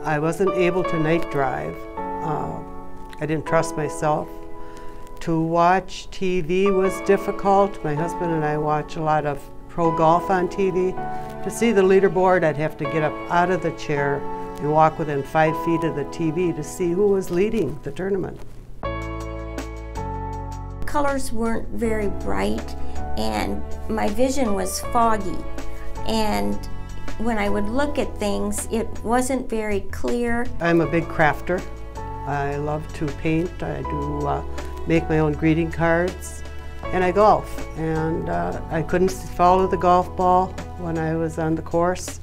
I wasn't able to night drive. I didn't trust myself. To watch TV was difficult. My husband and I watch a lot of pro golf on TV. To see the leaderboard, I'd have to get up out of the chair and walk within 5 feet of the TV to see who was leading the tournament. Colors weren't very bright and my vision was foggy, and when I would look at things it wasn't very clear. I'm a big crafter. I love to paint. I do make my own greeting cards, and I golf. And I couldn't follow the golf ball when I was on the course.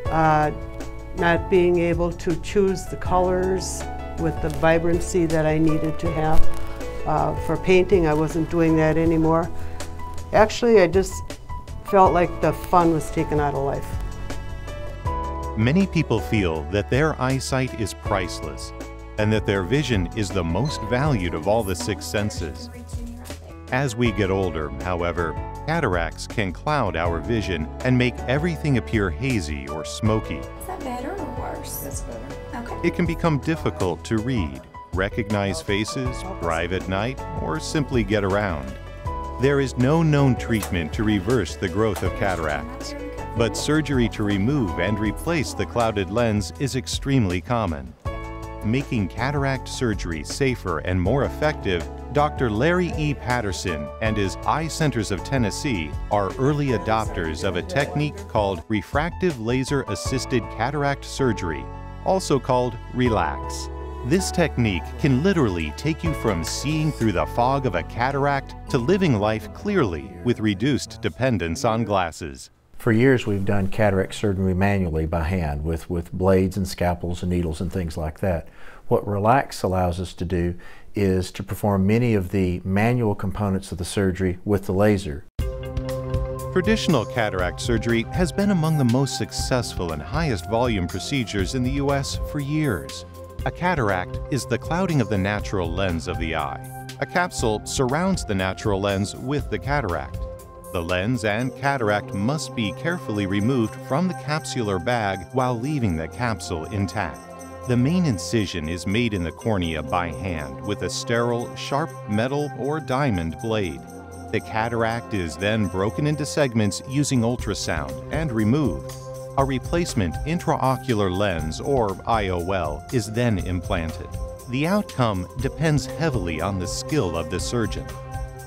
Not being able to choose the colors with the vibrancy that I needed to have. For painting, I wasn't doing that anymore. Actually, I just felt like the fun was taken out of life. Many people feel that their eyesight is priceless and that their vision is the most valued of all the 6 senses. As we get older, however, cataracts can cloud our vision and make everything appear hazy or smoky. Is that better or worse? That's better. Okay. It can become difficult to read, recognize faces, drive at night, or simply get around. There is no known treatment to reverse the growth of cataracts, but surgery to remove and replace the clouded lens is extremely common. Making cataract surgery safer and more effective, Dr. Larry E. Patterson and his Eye Centers of Tennessee are early adopters of a technique called refractive laser-assisted cataract surgery, also called RELAX. This technique can literally take you from seeing through the fog of a cataract to living life clearly with reduced dependence on glasses. For years we've done cataract surgery manually by hand with blades and scalpels and needles and things like that. What RELAX allows us to do is to perform many of the manual components of the surgery with the laser. Traditional cataract surgery has been among the most successful and highest volume procedures in the U.S. for years. A cataract is the clouding of the natural lens of the eye. A capsule surrounds the natural lens with the cataract. The lens and cataract must be carefully removed from the capsular bag while leaving the capsule intact. The main incision is made in the cornea by hand with a sterile, sharp metal or diamond blade. The cataract is then broken into segments using ultrasound and removed. A replacement intraocular lens, or IOL, is then implanted. The outcome depends heavily on the skill of the surgeon.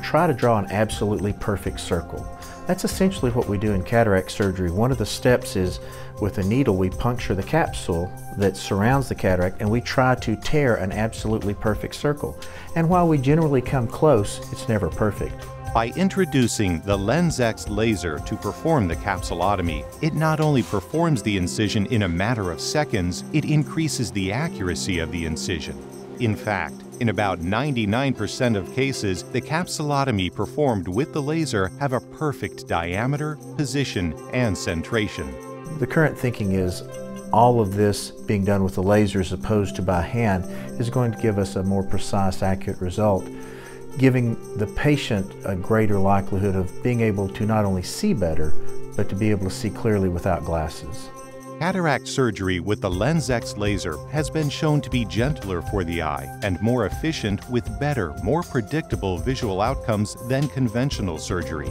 Try to draw an absolutely perfect circle. That's essentially what we do in cataract surgery. One of the steps is with a needle we puncture the capsule that surrounds the cataract and we try to tear an absolutely perfect circle. And while we generally come close, it's never perfect. By introducing the LensX laser to perform the capsulotomy, it not only performs the incision in a matter of seconds, it increases the accuracy of the incision. In fact, in about 99% of cases, the capsulotomy performed with the laser have a perfect diameter, position, and centration. The current thinking is all of this being done with the laser as opposed to by hand is going to give us a more precise, accurate result, giving the patient a greater likelihood of being able to not only see better, but to be able to see clearly without glasses. Cataract surgery with the LensX laser has been shown to be gentler for the eye and more efficient with better, more predictable visual outcomes than conventional surgery.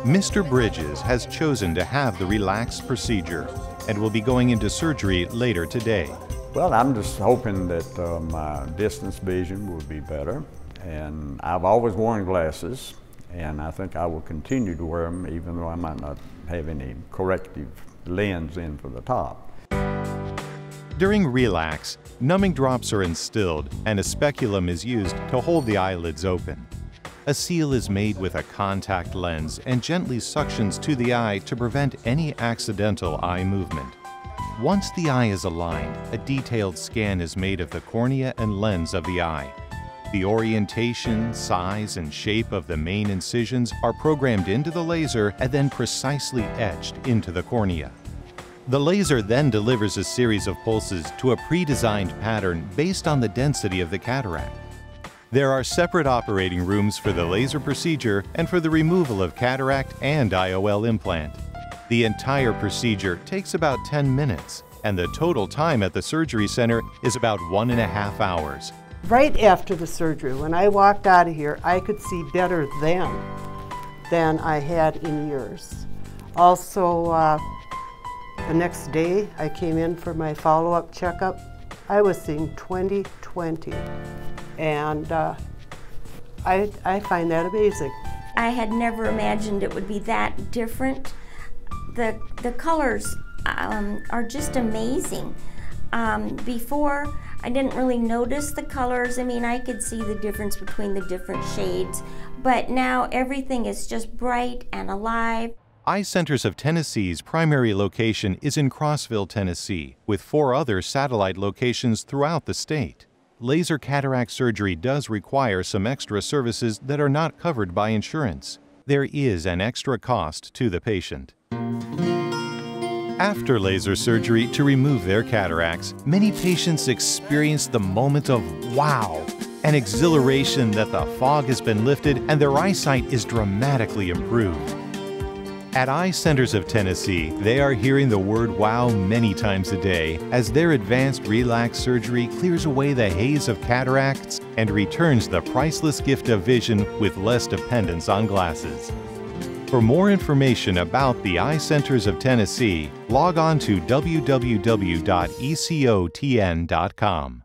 Mr. Bridges has chosen to have the RELAX procedure and will be going into surgery later today. Well, I'm just hoping that my distance vision will be better. And I've always worn glasses, and I think I will continue to wear them even though I might not have any corrective lens in for the top. During RELAX, numbing drops are instilled and a speculum is used to hold the eyelids open. A seal is made with a contact lens and gently suctions to the eye to prevent any accidental eye movement. Once the eye is aligned, a detailed scan is made of the cornea and lens of the eye. The orientation, size, and shape of the main incisions are programmed into the laser and then precisely etched into the cornea. The laser then delivers a series of pulses to a pre-designed pattern based on the density of the cataract. There are separate operating rooms for the laser procedure and for the removal of cataract and IOL implant. The entire procedure takes about 10 minutes, and the total time at the surgery center is about 1.5 hours. Right after the surgery, when I walked out of here, I could see better then than I had in years. Also, the next day I came in for my follow-up checkup. I was seeing 20/20, and I find that amazing. I had never imagined it would be that different. The colors are just amazing. Before, I didn't really notice the colors. I mean, I could see the difference between the different shades, but now everything is just bright and alive. Eye Centers of Tennessee's primary location is in Crossville, Tennessee, with 4 other satellite locations throughout the state. Laser cataract surgery does require some extra services that are not covered by insurance. There is an extra cost to the patient. After laser surgery to remove their cataracts, many patients experience the moment of wow, an exhilaration that the fog has been lifted and their eyesight is dramatically improved. At Eye Centers of Tennessee, they are hearing the word wow many times a day as their advanced relax surgery clears away the haze of cataracts and returns the priceless gift of vision with less dependence on glasses. For more information about the Eye Centers of Tennessee, log on to www.ecotn.com.